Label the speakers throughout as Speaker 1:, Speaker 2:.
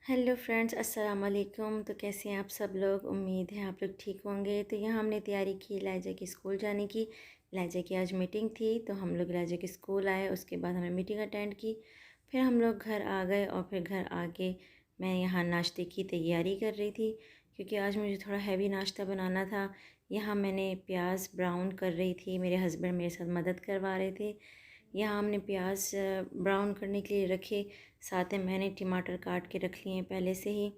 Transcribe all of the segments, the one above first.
Speaker 1: Hello friends, अस्सलाम वालेकुम। तो कैसे हैं आप सब लोग? उम्मीद है आप लोग ठीक होंगे। तो यहाँ हमने तैयारी की इलाइजा की स्कूल जाने की। इलाइजा की आज मीटिंग थी, तो हम लोग इलाइजा के स्कूल आए। उसके बाद हमने मीटिंग अटेंड की। फिर हम लोग घर आ गए और फिर घर आके मैं यहाँ नाश्ते की तैयारी कर रही थी, क्योंकि आज मुझे थोड़ा हैवी नाश्ता बनाना था। यहाँ मैंने प्याज ब्राउन कर रही थी, मेरे हस्बैंड मेरे साथ मदद करवा रहे थे। यहाँ हमने प्याज ब्राउन करने के लिए रखे। साथ में मैंने टमाटर काट के रख लिए हैं पहले से ही।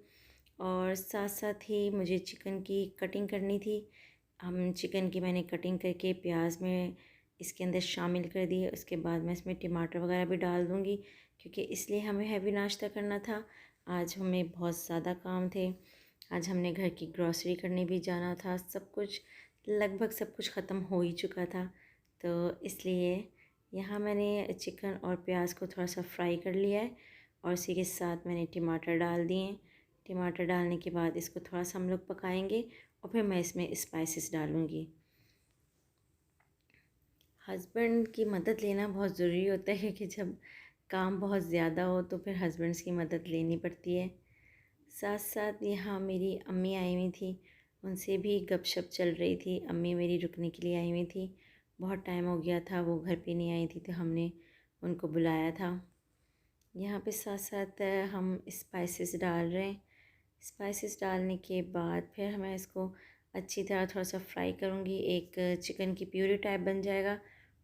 Speaker 1: और साथ साथ ही मुझे चिकन की कटिंग करनी थी। हम चिकन की मैंने कटिंग करके प्याज में इसके अंदर शामिल कर दिए। उसके बाद मैं इसमें टमाटर वगैरह भी डाल दूँगी, क्योंकि इसलिए हमें हैवी नाश्ता करना था। आज हमें बहुत ज़्यादा काम थे। आज हमने घर की ग्रॉसरी करने भी जाना था। सब कुछ लगभग सब कुछ ख़त्म हो ही चुका था, तो इसलिए यहाँ मैंने चिकन और प्याज को थोड़ा सा फ्राई कर लिया है और इसी के साथ मैंने टमाटर डाल दिए। टमाटर डालने के बाद इसको थोड़ा सा हम लोग पकाएंगे और फिर मैं इसमें स्पाइसेस डालूँगी। हस्बैंड की मदद लेना बहुत ज़रूरी होता है, क्योंकि जब काम बहुत ज़्यादा हो तो फिर हस्बैंड्स की मदद लेनी पड़ती है। साथ साथ यहाँ मेरी अम्मी आई हुई थी, उनसे भी गपशप चल रही थी। अम्मी मेरी रुकने के लिए आई हुई थी। बहुत टाइम हो गया था वो घर पे नहीं आई थी, तो हमने उनको बुलाया था। यहाँ पे साथ साथ हम स्पाइसेस डाल रहे हैं। स्पाइसेस डालने के बाद फिर मैं इसको अच्छी तरह थोड़ा सा फ्राई करूँगी। एक चिकन की प्यूरी टाइप बन जाएगा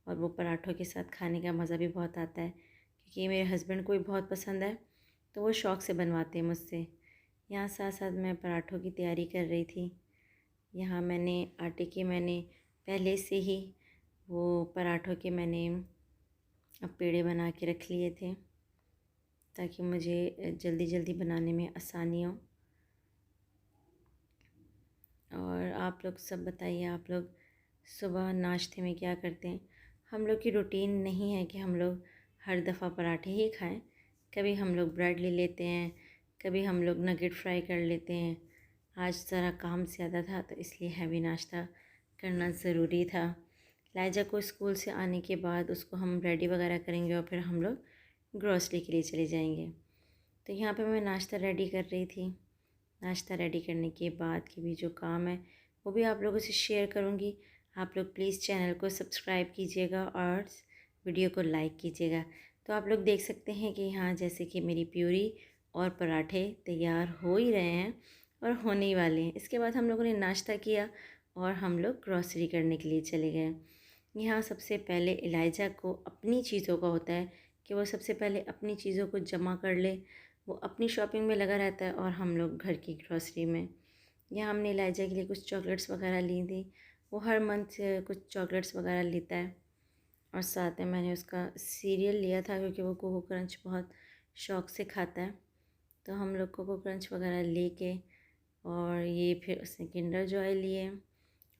Speaker 1: और वो पराठों के साथ खाने का मज़ा भी बहुत आता है, क्योंकि मेरे हस्बैंड को भी बहुत पसंद है, तो वो शौक़ से बनवाते हैं मुझसे। यहाँ साथ साथ मैं पराठों की तैयारी कर रही थी। यहाँ मैंने आटे के मैंने पहले से ही वो पराठों के मैंने पेड़े बना के रख लिए थे, ताकि मुझे जल्दी जल्दी बनाने में आसानी हो। और आप लोग सब बताइए, आप लोग सुबह नाश्ते में क्या करते हैं? हम लोग की रूटीन नहीं है कि हम लोग हर दफ़ा पराठे ही खाएं। कभी हम लोग ब्रेड ले लेते हैं, कभी हम लोग नगेट फ्राई कर लेते हैं। आज ज़रा काम ज़्यादा था, तो इसलिए हैवी नाश्ता करना ज़रूरी था। लाइजा को स्कूल से आने के बाद उसको हम रेडी वगैरह करेंगे और फिर हम लोग ग्रॉसरी के लिए चले जाएंगे। तो यहाँ पे मैं नाश्ता रेडी कर रही थी। नाश्ता रेडी करने के बाद के भी जो काम है वो भी आप लोगों से शेयर करूँगी। आप लोग प्लीज़ चैनल को सब्सक्राइब कीजिएगा और वीडियो को लाइक कीजिएगा। तो आप लोग देख सकते हैं कि यहाँ जैसे कि मेरी प्यूरी और पराठे तैयार हो ही रहे हैं और होने ही वाले हैं। इसके बाद हम लोगों ने नाश्ता किया और हम लोग ग्रॉसरी करने के लिए चले गए। यहाँ सबसे पहले इलाइजा को अपनी चीज़ों का होता है कि वो सबसे पहले अपनी चीज़ों को जमा कर ले। वो अपनी शॉपिंग में लगा रहता है और हम लोग घर की ग्रॉसरी में। यहाँ हमने इलाइजा के लिए कुछ चॉकलेट्स वगैरह ली थी। वो हर मंथ कुछ चॉकलेट्स वगैरह लेता है। और साथ में मैंने उसका सीरियल लिया था, क्योंकि वो कोको क्रंच बहुत शौक़ से खाता है। तो हम लोग कोको क्रंच वगैरह लेके और ये फिर उसने किंडर जॉय लिए।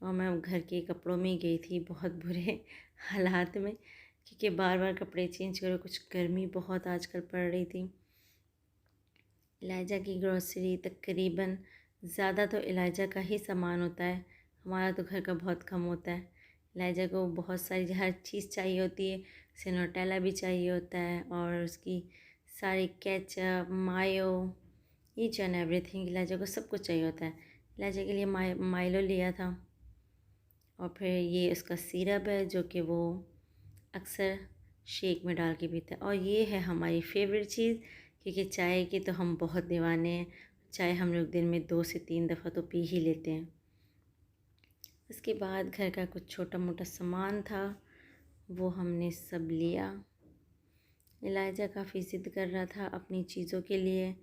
Speaker 1: और मैं घर के कपड़ों में ही गई थी बहुत बुरे हालात में, क्योंकि बार बार कपड़े चेंज करो। कुछ गर्मी बहुत आजकल पड़ रही थी। इलाइजा की ग्रॉसरी तकरीबन ज़्यादा तो इलाइजा का ही सामान होता है, हमारा तो घर का बहुत कम होता है। इलाइजा को बहुत सारी हर चीज़ चाहिए होती है। उसे नोटेला भी चाहिए होता है और उसकी सारी ketchup mayo each and everything, Eliza को सब कुछ चाहिए होता है। इलाइजा के लिए माइलो लिया था। और फिर ये उसका सिरप है, जो कि वो अक्सर शेक में डाल के पीता है। और ये है हमारी फेवरेट चीज़, क्योंकि चाय के तो हम बहुत दीवाने हैं। चाय हम लोग दिन में 2 से 3 दफ़ा तो पी ही लेते हैं। उसके बाद घर का कुछ छोटा मोटा सामान था, वो हमने सब लिया। इलाइजा काफ़ी ज़िद कर रहा था अपनी चीज़ों के लिए,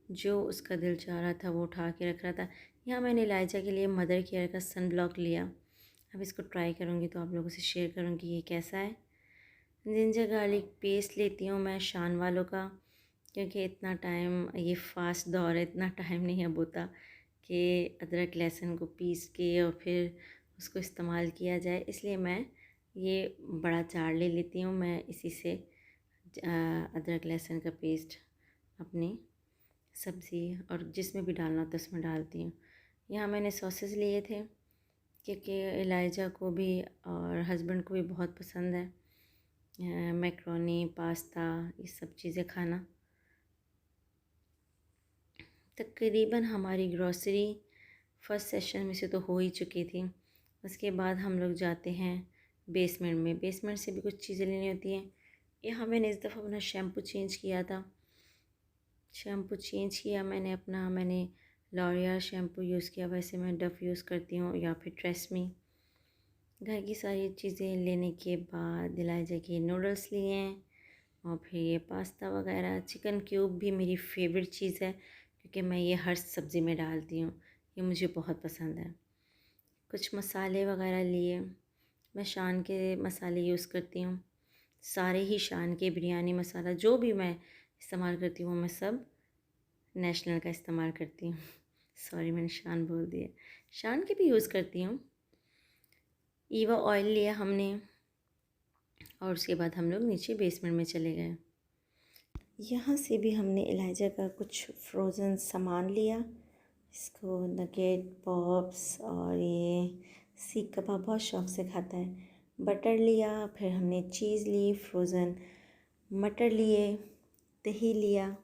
Speaker 1: जो उसका दिल चाह रहा था वो उठा के रख रहा था। यहाँ मैंने इलाइजा के लिए मदर केयर का सन ब्लॉक लिया। अब इसको ट्राई करूँगी तो आप लोगों से शेयर करूँगी ये कैसा है। जिंजर गार्लिक पेस्ट लेती हूँ मैं शान वालों का, क्योंकि इतना टाइम, ये फास्ट दौर है, इतना टाइम नहीं अब होता कि अदरक लहसुन को पीस के और फिर उसको इस्तेमाल किया जाए। इसलिए मैं ये बड़ा जार ले लेती हूँ। मैं इसी से अदरक लहसुन का पेस्ट अपनी सब्ज़ी और जिसमें भी डालना होता है उसमें डालती हूँ। यहाँ मैंने सॉसेस लिए थे, क्योंकि इलाइजा को भी और हस्बैंड को भी बहुत पसंद है मैक्रोनी पास्ता ये सब चीज़ें खाना। तकरीबन हमारी ग्रॉसरी फर्स्ट सेशन में से तो हो ही चुकी थी। उसके बाद हम लोग जाते हैं बेसमेंट में। बेसमेंट से भी कुछ चीज़ें लेनी होती हैं। यहाँ मैंने इस दफ़ा अपना शैम्पू चेंज किया था। शैम्पू चेंज किया मैंने लॉरियल शैम्पू यूज़ किया। वैसे मैं डव यूज़ करती हूँ या फिर ट्रेसमी। घर की सारी चीज़ें लेने के बाद इलाइजा के नूडल्स लिए हैं और फिर ये पास्ता वगैरह। चिकन क्यूब भी मेरी फेवरेट चीज़ है क्योंकि मैं ये हर सब्ज़ी में डालती हूँ। ये मुझे बहुत पसंद है। कुछ मसाले वगैरह लिए। मैं शान के मसाले यूज़ करती हूँ। सारे ही शान के बिरयानी मसाला जो भी मैं इस्तेमाल करती हूँ मैं सब नेशनल का इस्तेमाल करती हूँ। सॉरी मैंने शान बोल दिया। शान के भी यूज़ करती हूँ। ईवा ऑयल लिया हमने और उसके बाद हम लोग नीचे बेसमेंट में चले गए। यहाँ से भी हमने इलाइजा का कुछ फ्रोज़न सामान लिया। इसको नगेट पॉप्स और ये सीख कबाब बहुत शौक़ से खाता है। बटर लिया, फिर हमने चीज़ ली, फ्रोज़न मटर लिए, दही लिया।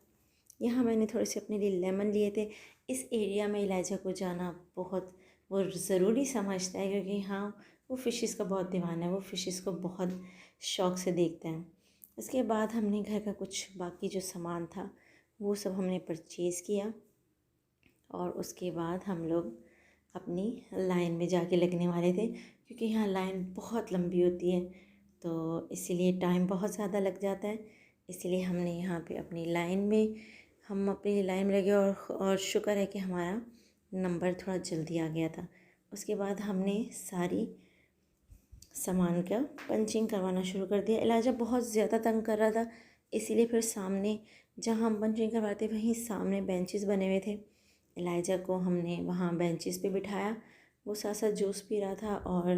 Speaker 1: यहाँ मैंने थोड़े से अपने लिए लेमन लिए थे। इस एरिया में इलाइजा को जाना बहुत वो ज़रूरी समझता है क्योंकि हाँ वो फ़िशेस का बहुत दीवाना है। वो फ़िशेस को बहुत शौक़ से देखता है। उसके बाद हमने घर का कुछ बाकी जो सामान था वो सब हमने परचेज़ किया और उसके बाद हम लोग अपनी लाइन में जाके लगने वाले थे क्योंकि यहाँ लाइन बहुत लंबी होती है तो इसीलिए टाइम बहुत ज़्यादा लग जाता है। इसीलिए हमने यहाँ पे अपनी लाइन में लगे और शुक्र है कि हमारा नंबर थोड़ा जल्दी आ गया था। उसके बाद हमने सारी सामान का पंचिंग करवाना शुरू कर दिया। इलाइजा बहुत ज़्यादा तंग कर रहा था इसीलिए फिर सामने जहाँ हम पंचिंग करवाते वहीं सामने बेंचेस बने हुए थे। इलाइजा को हमने वहाँ बेंचेस पे बिठाया। वो साथ साथ जूस पी रहा था और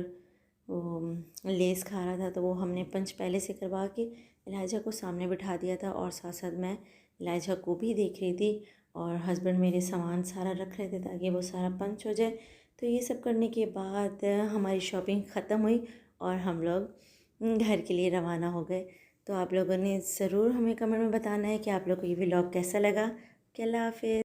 Speaker 1: वो लेस खा रहा था तो वो हमने पंच पहले से करवा के इलाइजा को सामने बिठा दिया था और साथ साथ मैं इलाइजा को भी देख रही थी और हस्बैंड मेरे सामान सारा रख रहे थे ताकि वो सारा पंच हो जाए। तो ये सब करने के बाद हमारी शॉपिंग ख़त्म हुई और हम लोग घर के लिए रवाना हो गए। तो आप लोगों ने ज़रूर हमें कमेंट में बताना है कि आप लोग को ये व्लॉग कैसा लगा। अल्लाह हाफ़िज़।